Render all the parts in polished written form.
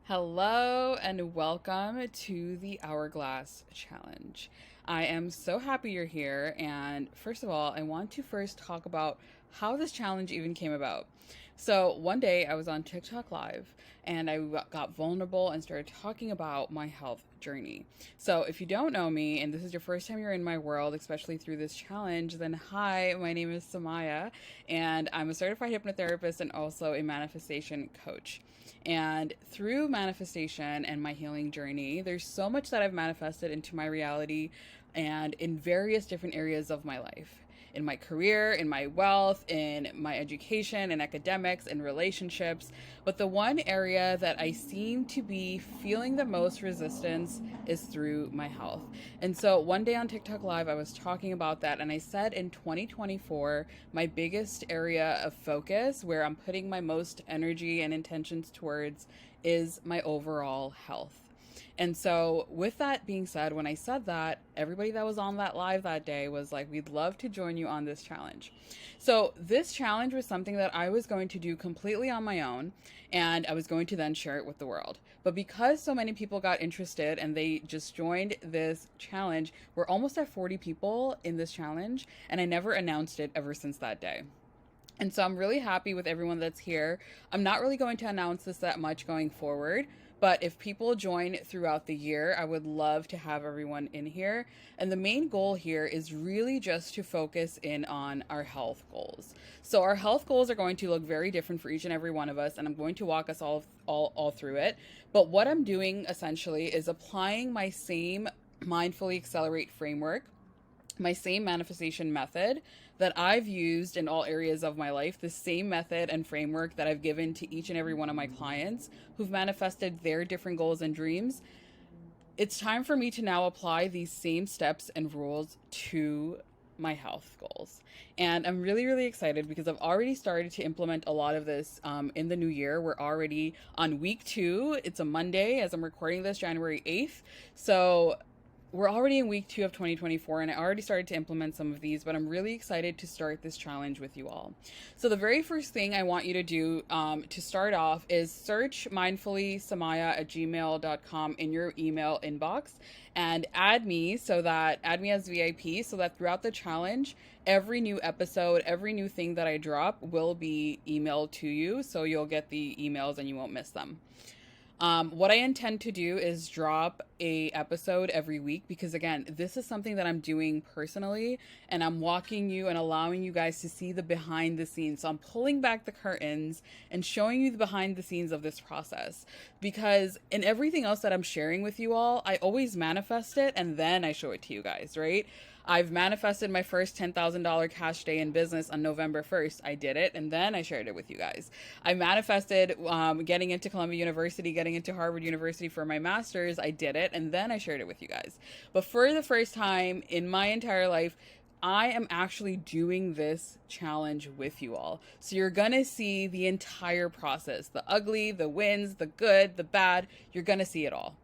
Hello and welcome to the HourGlass Challenge. I am so happy you're here. And first of all, I want to first talk about how this challenge even came about. So one day I was on TikTok Live and I got vulnerable and started talking about my health journey. So if you don't know me and this is your first time you're in my world, especially through this challenge, then hi, my name is Sumaya and I'm a certified hypnotherapist and also a manifestation coach. And through manifestation and my healing journey, there's so much that I've manifested into my reality and in various different areas of my life. In my career, in my wealth, in my education, in academics, in relationships. But the one area that I seem to be feeling the most resistance is through my health. And so one day on TikTok Live, I was talking about that. And I said in 2024, my biggest area of focus, where I'm putting my most energy and intentions towards, is my overall health. And so, with that being said, when I said that, everybody that was on that live that day was like, we'd love to join you on this challenge. So, this challenge was something that I was going to do completely on my own, and I was going to then share it with the world. But because so many people got interested and they just joined this challenge, we're almost at 40 people in this challenge, and I never announced it ever since that day. And so I'm really happy with everyone that's here. I'm not really going to announce this that much going forward, but if people join throughout the year, I would love to have everyone in here. And the main goal here is really just to focus in on our health goals. So our health goals are going to look very different for each and every one of us, and I'm going to walk us all through it. But what I'm doing essentially is applying my same Mindfully Accelerate framework, my same manifestation method that I've used in all areas of my life, the same method and framework that I've given to each and every one of my clients who've manifested their different goals and dreams. It's time for me to now apply these same steps and rules to my health goals. And I'm really, really excited because I've already started to implement a lot of this in the new year. We're already on week 2. It's a Monday as I'm recording this, January 8th. So we're already in week 2 of 2024 and I already started to implement some of these, but I'm really excited to start this challenge with you all. So the very first thing I want you to do to start off is search mindfullysamaya@gmail.com in your email inbox and add me as VIP so that throughout the challenge, every new episode, every new thing that I drop will be emailed to you. So you'll get the emails and you won't miss them. What I intend to do is drop a episode every week because again, this is something that I'm doing personally and I'm walking you and allowing you guys to see the behind the scenes. So I'm pulling back the curtains and showing you the behind the scenes of this process because in everything else that I'm sharing with you all, I always manifest it and then I show it to you guys, right? I've manifested my first $10,000 cash day in business on November 1st. I did it, and then I shared it with you guys. I manifested getting into Columbia University, getting into Harvard University for my master's. I did it, and then I shared it with you guys. But for the first time in my entire life, I am actually doing this challenge with you all. So you're going to see the entire process, the ugly, the wins, the good, the bad. You're going to see it all.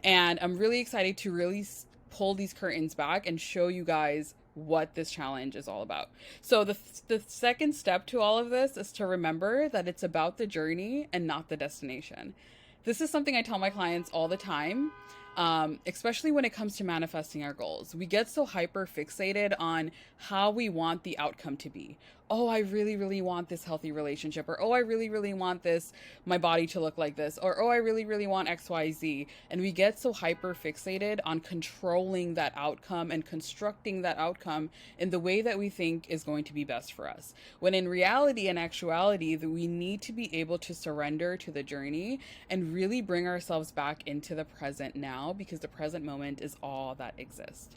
And I'm really excited to really pull these curtains back and show you guys what this challenge is all about. So the second step to all of this is to remember that it's about the journey and not the destination. This is something I tell my clients all the time, especially when it comes to manifesting our goals. We get so hyper fixated on how we want the outcome to be. Oh, I really, really want this healthy relationship, or oh, I really, really want my body to look like this, or oh, I really, really want XYZ. And we get so hyper fixated on controlling that outcome and constructing that outcome in the way that we think is going to be best for us. When in reality and actuality, that we need to be able to surrender to the journey and really bring ourselves back into the present now, because the present moment is all that exists.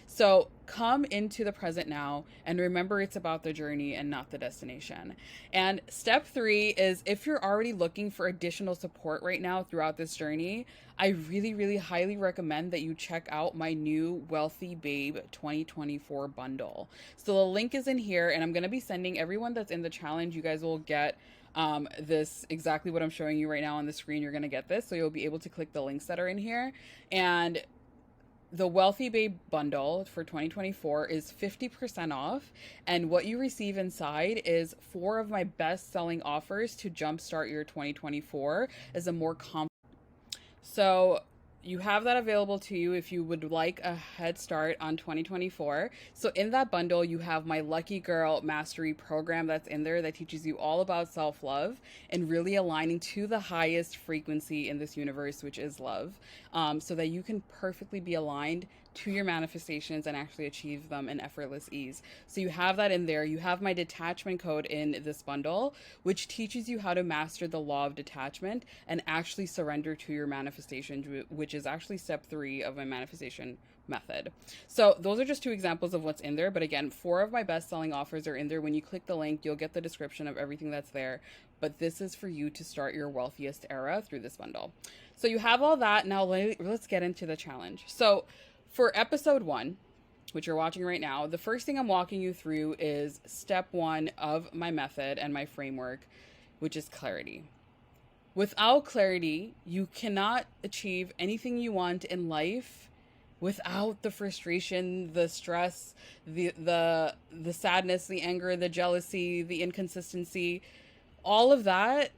So come into the present now and remember it's about the journey and not the destination. And step 3 is if you're already looking for additional support right now throughout this journey, I really, really highly recommend that you check out my new Wealthy Babe 2024 bundle. So the link is in here and I'm going to be sending everyone that's in the challenge. You guys will get this exactly what I'm showing you right now on the screen. You're going to get this. So you'll be able to click the links that are in here. And the Wealthy Babe bundle for 2024 is 50% off, and what you receive inside is 4 of my best selling offers to jumpstart your 2024 as a more So you have that available to you if you would like a head start on 2024. So in that bundle, you have my Lucky Girl Mastery program that's in there that teaches you all about self-love and really aligning to the highest frequency in this universe, which is love, so that you can perfectly be aligned to your manifestations and actually achieve them in effortless ease. So you have that in there. You have my detachment code in this bundle, which teaches you how to master the law of detachment and actually surrender to your manifestation, which is actually step 3 of my manifestation method. So those are just 2 examples of what's in there. But again, 4 of my best-selling offers are in there. When you click the link, you'll get the description of everything that's there. But this is for you to start your wealthiest era through this bundle. So you have all that. Now let's get into the challenge. So for episode 1, which you're watching right now, the first thing I'm walking you through is step 1 of my method and my framework, which is clarity. Without clarity, you cannot achieve anything you want in life without the frustration, the stress, the sadness, the anger, the jealousy, the inconsistency. All of that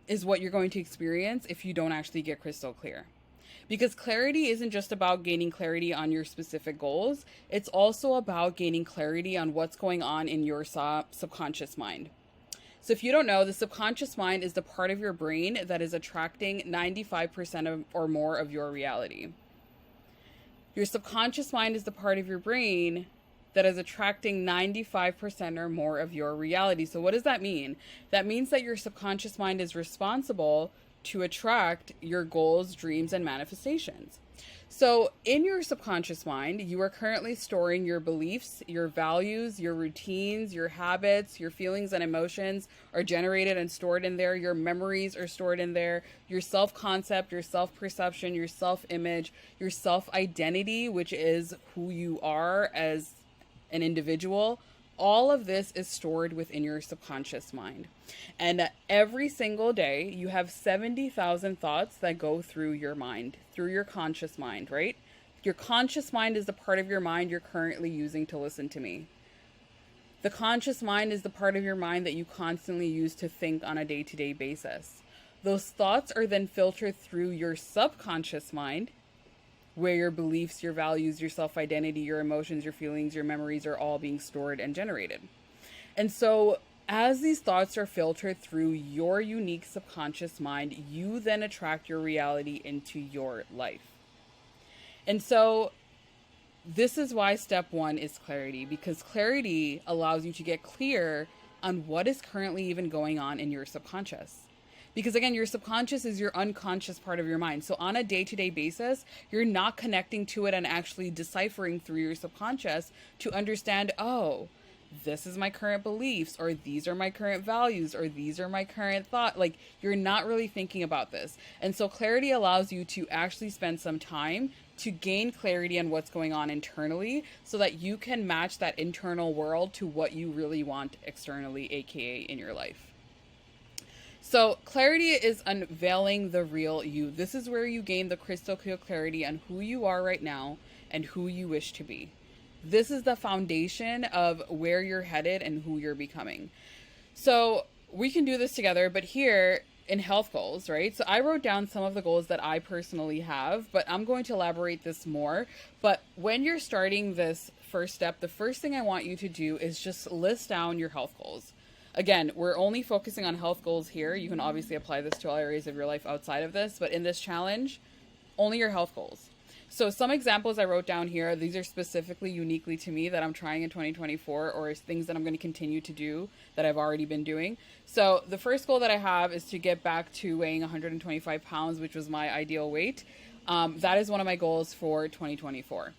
is what you're going to experience if you don't actually get crystal clear. Because clarity isn't just about gaining clarity on your specific goals. It's also about gaining clarity on what's going on in your subconscious mind. So if you don't know, the subconscious mind is the part of your brain that is attracting 95% or more of your reality. Your subconscious mind is the part of your brain that is attracting 95% or more of your reality. So what does that mean? That means that your subconscious mind is responsible to attract your goals, dreams, and manifestations. So in your subconscious mind, you are currently storing your beliefs, your values, your routines, your habits, your feelings and emotions are generated and stored in there. Your memories are stored in there. Your self-concept, your self-perception, your self-image, your self-identity, which is who you are as an individual. All of this is stored within your subconscious mind. And every single day, you have 70,000 thoughts that go through your mind, through your conscious mind, right? Your conscious mind is the part of your mind you're currently using to listen to me. The conscious mind is the part of your mind that you constantly use to think on a day-to-day basis. Those thoughts are then filtered through your subconscious mind, where your beliefs, your values, your self-identity, your emotions, your feelings, your memories are all being stored and generated. And so as these thoughts are filtered through your unique subconscious mind, you then attract your reality into your life. And so this is why step 1 is clarity, because clarity allows you to get clear on what is currently even going on in your subconscious. Because again, your subconscious is your unconscious part of your mind. So on a day-to-day basis, you're not connecting to it and actually deciphering through your subconscious to understand, oh, this is my current beliefs, or these are my current values, or these are my current thought. Like, you're not really thinking about this. And so clarity allows you to actually spend some time to gain clarity on what's going on internally so that you can match that internal world to what you really want externally, aka in your life. So clarity is unveiling the real you. This is where you gain the crystal clear clarity on who you are right now and who you wish to be. This is the foundation of where you're headed and who you're becoming. So we can do this together, but here in health goals, right? So I wrote down some of the goals that I personally have, but I'm going to elaborate this more. But when you're starting this first step, the first thing I want you to do is just list down your health goals. Again, we're only focusing on health goals here. You can obviously apply this to all areas of your life outside of this, but in this challenge, only your health goals. So some examples I wrote down here, these are specifically uniquely to me that I'm trying in 2024, or is things that I'm going to continue to do that I've already been doing. So the first goal that I have is to get back to weighing 125 pounds, which was my ideal weight. That is one of my goals for 2024.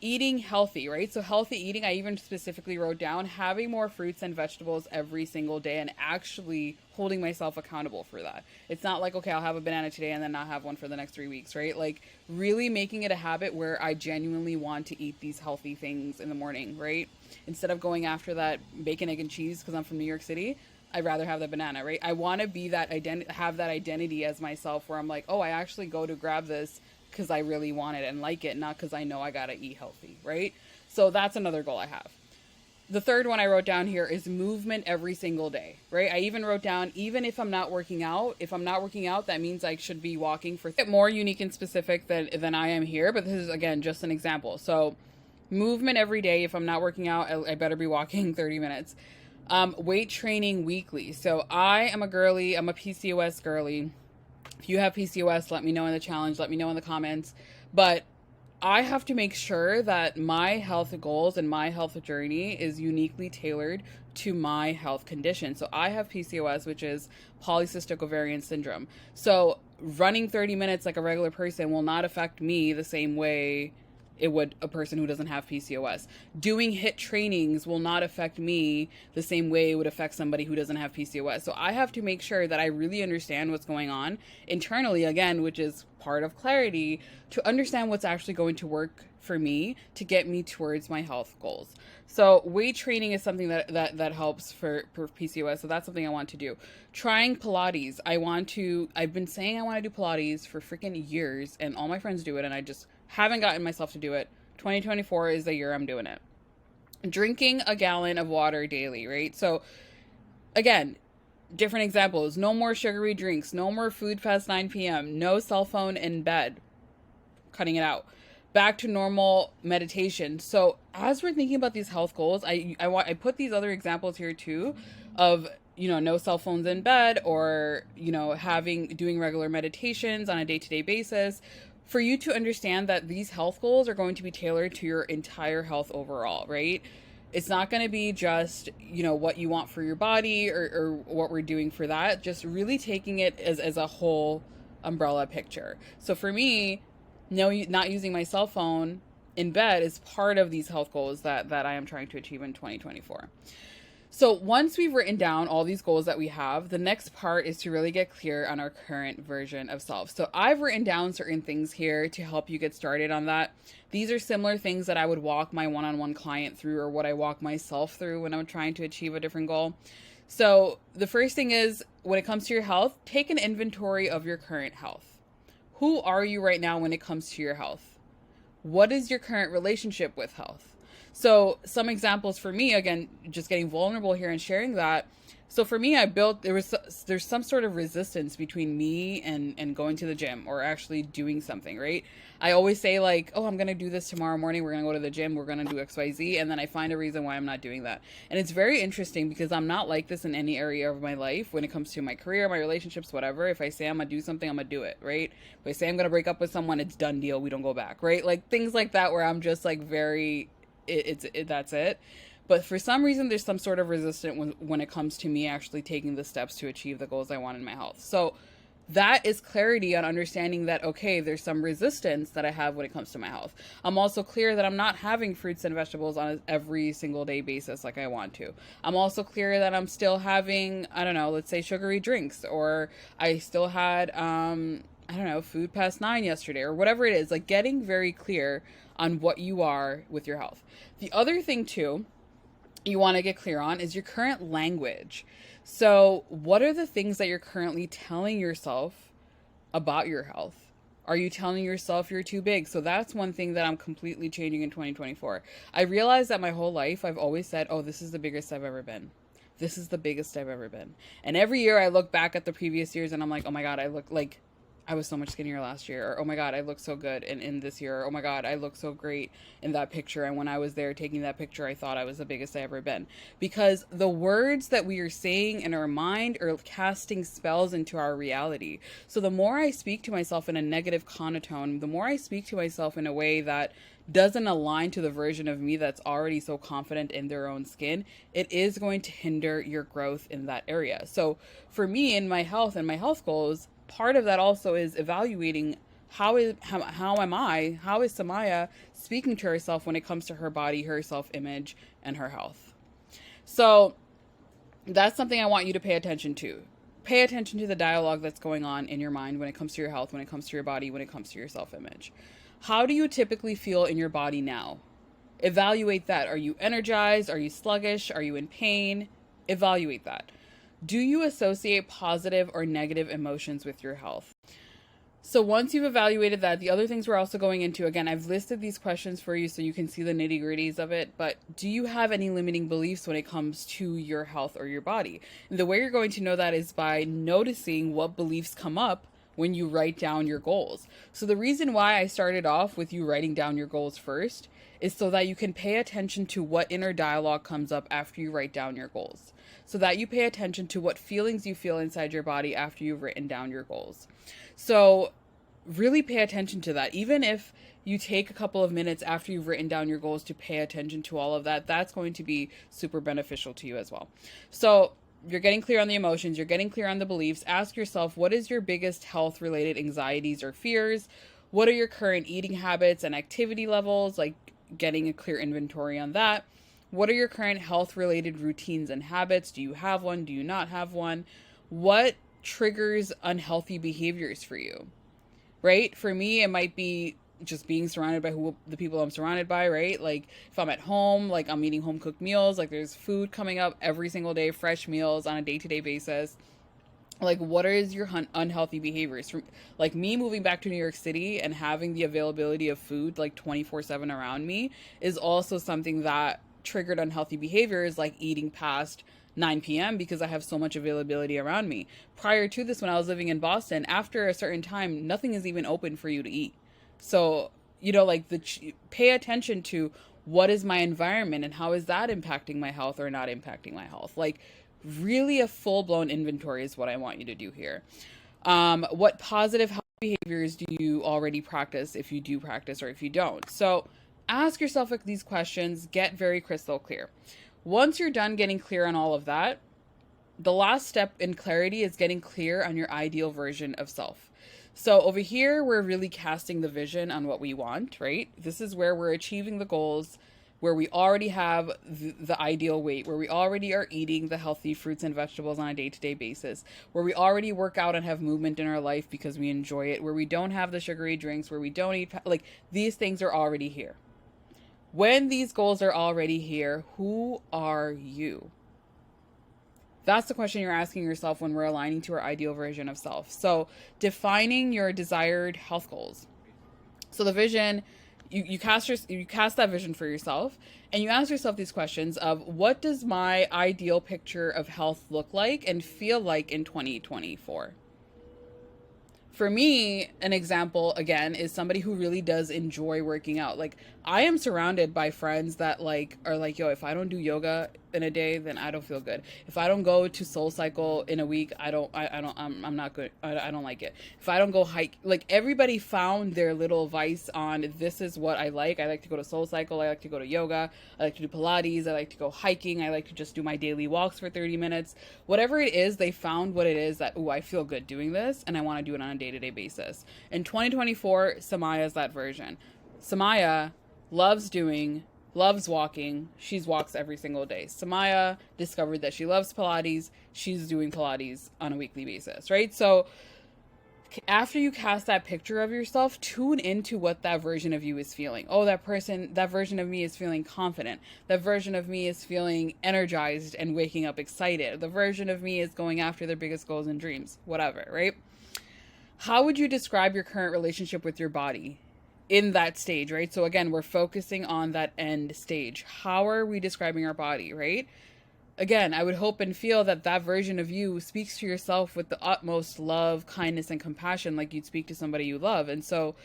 Eating healthy, right? So healthy eating, I even specifically wrote down having more fruits and vegetables every single day and actually holding myself accountable for that. It's not like, okay, I'll have a banana today and then not have one for the next 3 weeks, right? Like really making it a habit where I genuinely want to eat these healthy things in the morning, right? Instead of going after that bacon, egg, and cheese because I'm from New York City, I'd rather have the banana, right? I want to be that have that identity as myself where I'm like, oh, I actually go to grab this because I really want it and like it, not because I know I gotta eat healthy, right? So that's another goal I have. the third one I wrote down here is movement every single day, right? I even wrote down, even if I'm not working out, that means I should be walking for more unique and specific than I am here. But this is, again, just an example. So movement every day. If I'm not working out, I better be walking 30 minutes. Weight training weekly. So I am a girly. I'm a PCOS girly. If you have PCOS, let me know in the challenge. Let me know in the comments. But I have to make sure that my health goals and my health journey is uniquely tailored to my health condition. So I have PCOS, which is polycystic ovarian syndrome. So running 30 minutes like a regular person will not affect me the same way it would a person who doesn't have PCOS. Doing HIIT trainings will not affect me the same way it would affect somebody who doesn't have PCOS. So I have to make sure that I really understand what's going on internally, again, which is part of clarity, to understand what's actually going to work for me to get me towards my health goals. So weight training is something that helps for PCOS. So that's something I want to do. Trying Pilates. I've been saying I want to do Pilates for freaking years, and all my friends do it, and I just haven't gotten myself to do it. 2024 is the year I'm doing it. Drinking a gallon of water daily, right? So again, different examples. No more sugary drinks. No more food past 9 p.m. No cell phone in bed. Cutting it out. Back to normal meditation. So as we're thinking about these health goals, I put these other examples here too of, no cell phones in bed, or, doing regular meditations on a day-to-day basis, for you to understand that these health goals are going to be tailored to your entire health overall, right? It's not going to be just, what you want for your body or what we're doing for that. Just really taking it as a whole umbrella picture. So for me, not using my cell phone in bed is part of these health goals that I am trying to achieve in 2024. So once we've written down all these goals that we have, the next part is to really get clear on our current version of self. So I've written down certain things here to help you get started on that. These are similar things that I would walk my one-on-one client through, or what I walk myself through when I'm trying to achieve a different goal. So the first thing is, when it comes to your health, take an inventory of your current health. Who are you right now when it comes to your health? What is your current relationship with health? So some examples for me, again, just getting vulnerable here and sharing that. So for me, there's some sort of resistance between me and going to the gym or actually doing something, right? I always say like, oh, I'm going to do this tomorrow morning. We're going to go to the gym. We're going to do XYZ. And then I find a reason why I'm not doing that. And it's very interesting because I'm not like this in any area of my life when it comes to my career, my relationships, whatever. If I say I'm going to do something, I'm going to do it, right? If I say I'm going to break up with someone, it's done deal. We don't go back, right? Like things like that, where I'm just like that's it. But for some reason, there's some sort of resistance when it comes to me actually taking the steps to achieve the goals I want in my health. So that is clarity on understanding that, okay, there's some resistance that I have when it comes to my health. I'm also clear that I'm not having fruits and vegetables on an every single day basis like I want to. I'm also clear that I'm still having, let's say sugary drinks, or I still had, food past 9 yesterday, or whatever it is. Like getting very clear on what you are with your health. The other thing too you want to get clear on is your current language. So what are the things that you're currently telling yourself about your health? Are you telling yourself you're too big? So that's one thing that I'm completely changing in 2024. I realized that my whole life I've always said, oh, this is the biggest I've ever been. This is the biggest I've ever been. And every year I look back at the previous years and I'm like, oh my God, I look like I was so much skinnier last year, or oh my God, I look so good in this year, or oh my God, I look so great in that picture, and when I was there taking that picture, I thought I was the biggest I ever been. Because the words that we are saying in our mind are casting spells into our reality. So the more I speak to myself in a negative connotation, the more I speak to myself in a way that doesn't align to the version of me that's already so confident in their own skin, it is going to hinder your growth in that area. So for me, in my health and my health goals, part of that also is evaluating how is Sumaya speaking to herself when it comes to her body, her self-image, and her health. So that's something I want you to pay attention to. Pay attention to the dialogue that's going on in your mind when it comes to your health, when it comes to your body, when it comes to your self-image. How do you typically feel in your body now? Evaluate that. Are you energized? Are you sluggish? Are you in pain? Evaluate that. Do you associate positive or negative emotions with your health? So once you've evaluated that, the other things we're also going into, again, I've listed these questions for you so you can see the nitty gritties of it, but do you have any limiting beliefs when it comes to your health or your body? And the way you're going to know that is by noticing what beliefs come up when you write down your goals. So the reason why I started off with you writing down your goals first is so that you can pay attention to what inner dialogue comes up after you write down your goals. So that you pay attention to what feelings you feel inside your body after you've written down your goals. So really pay attention to that. Even if you take a couple of minutes after you've written down your goals to pay attention to all of that, that's going to be super beneficial to you as well. So you're getting clear on the emotions, you're getting clear on the beliefs. Ask yourself, what is your biggest health related anxieties or fears? What are your current eating habits and activity levels? Like getting a clear inventory on that. What are your current health related routines and habits? Do you have one? Do you not have one? What triggers unhealthy behaviors for you? Right? For me, it might be just being surrounded by the people I'm surrounded by, right? Like if I'm at home, like I'm eating home cooked meals, like there's food coming up every single day, fresh meals on a day-to-day basis. Like what is your unhealthy behaviors? From like me moving back to New York City and having the availability of food like 24/7 around me is also something that triggered unhealthy behaviors, like eating past 9 p.m. because I have so much availability around me. Prior to this, when I was living in Boston, after a certain time, nothing is even open for you to eat. So, like pay attention to what is my environment and how is that impacting my health or not impacting my health. Like really a full-blown inventory is what I want you to do here. What positive health behaviors do you already practice, if you do practice or if you don't? So ask yourself these questions, get very crystal clear. Once you're done getting clear on all of that, the last step in clarity is getting clear on your ideal version of self. So over here, we're really casting the vision on what we want, right? This is where we're achieving the goals, where we already have the ideal weight, where we already are eating the healthy fruits and vegetables on a day-to-day basis, where we already work out and have movement in our life because we enjoy it, where we don't have the sugary drinks, where we don't eat, like these things are already here. When these goals are already here, who are you? That's the question you're asking yourself when we're aligning to our ideal version of self. So defining your desired health goals. So the vision, you cast that vision for yourself and you ask yourself these questions of what does my ideal picture of health look like and feel like in 2024? For me, an example, again, is somebody who really does enjoy working out. Like, I am surrounded by friends that, like, are like, yo, if I don't do yoga in a day, then I don't feel good. If I don't go to Soul Cycle in a week, I'm not good. I don't like it. If I don't go hike, like, everybody found their little vice on this is what I like. I like to go to Soul Cycle. I like to go to yoga. I like to do Pilates. I like to go hiking. I like to just do my daily walks for 30 minutes. Whatever it is, they found what it is that, I feel good doing this, and I want to do it on a day-to-day basis. In 2024, Sumaya is that version. Sumaya loves walking. She walks every single day. Sumaya discovered that she loves Pilates. She's doing Pilates on a weekly basis, right? So after you cast that picture of yourself, tune into what that version of you is feeling. Oh, that version of me is feeling confident. That version of me is feeling energized and waking up excited. The version of me is going after their biggest goals and dreams, whatever, right? How would you describe your current relationship with your body in that stage, right? So again, we're focusing on that end stage. How are we describing our body, right? Again, I would hope and feel that that version of you speaks to yourself with the utmost love, kindness, and compassion like you'd speak to somebody you love. And so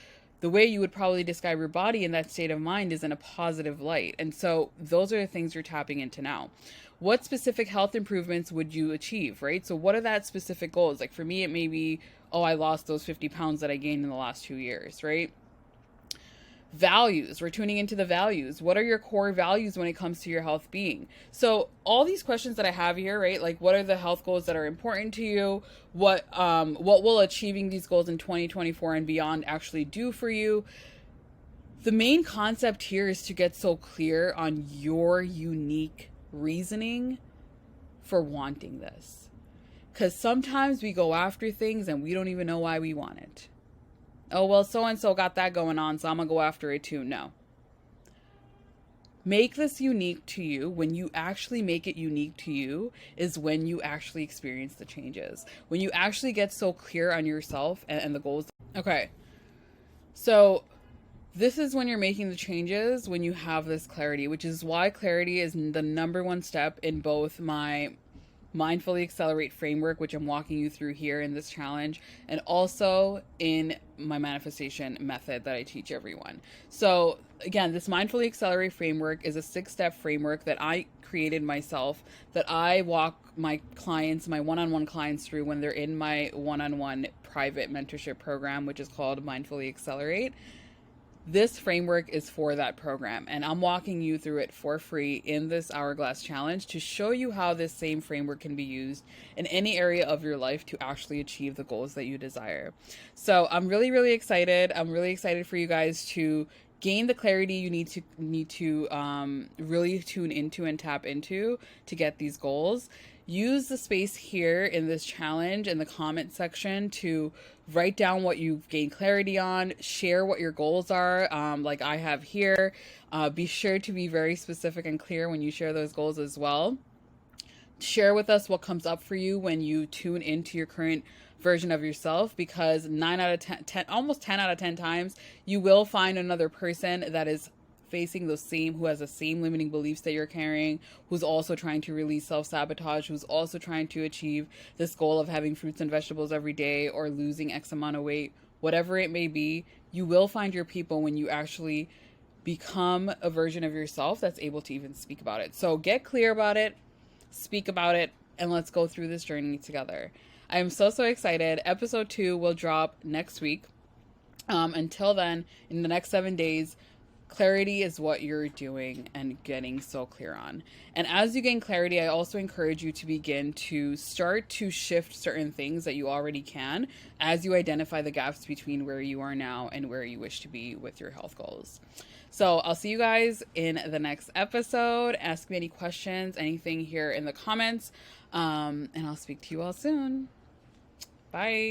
the way you would probably describe your body in that state of mind is in a positive light. And so those are the things you're tapping into now. What specific health improvements would you achieve, right? So what are that specific goals? Like for me, it may be, I lost those 50 pounds that I gained in the last 2 years, right? Values. We're tuning into the values. What are your core values when it comes to your health being? So all these questions that I have here, right? Like what are the health goals that are important to you? What will achieving these goals in 2024 and beyond actually do for you? The main concept here is to get so clear on your unique reasoning for wanting this. Because sometimes we go after things and we don't even know why we want it. Oh, well, so-and-so got that going on, so I'm going to go after it too. No. make this unique to you. When you actually make it unique to you is when you actually experience the changes. When you actually get so clear on yourself and the goals. Okay. So this is when you're making the changes, when you have this clarity, which is why clarity is the number one step in both my Mindfully Accelerate framework, which I'm walking you through here in this challenge, and also in my manifestation method that I teach everyone. So again, this Mindfully Accelerate framework is a 6-step framework that I created myself, that I walk my clients, my one-on-one clients through when they're in my one-on-one private mentorship program, which is called Mindfully Accelerate. This framework is for that program, and I'm walking you through it for free in this Hourglass challenge to show you how this same framework can be used in any area of your life to actually achieve the goals that you desire. So I'm really, really excited. I'm really excited for you guys to gain the clarity you need to really tune into and tap into to get these goals. Use the space here in this challenge in the comment section to write down what you've gained clarity on, share what your goals are, like I have here. Be sure to be very specific and clear when you share those goals as well. Share with us what comes up for you when you tune into your current version of yourself, because 9 out of 10, almost 10 out of 10 times, you will find another person that is facing who has the same limiting beliefs that you're carrying, who's also trying to release self-sabotage, who's also trying to achieve this goal of having fruits and vegetables every day or losing X amount of weight, whatever it may be. You will find your people when you actually become a version of yourself that's able to even speak about it. So get clear about it, speak about it, and let's go through this journey together. I am so excited. Episode 2 will drop next week. Until then, in the next 7 days, clarity is what you're doing and getting so clear on. And as you gain clarity, I also encourage you to begin to start to shift certain things that you already can as you identify the gaps between where you are now and where you wish to be with your health goals. So I'll see you guys in the next episode. Ask me any questions, anything here in the comments, and I'll speak to you all soon. Bye.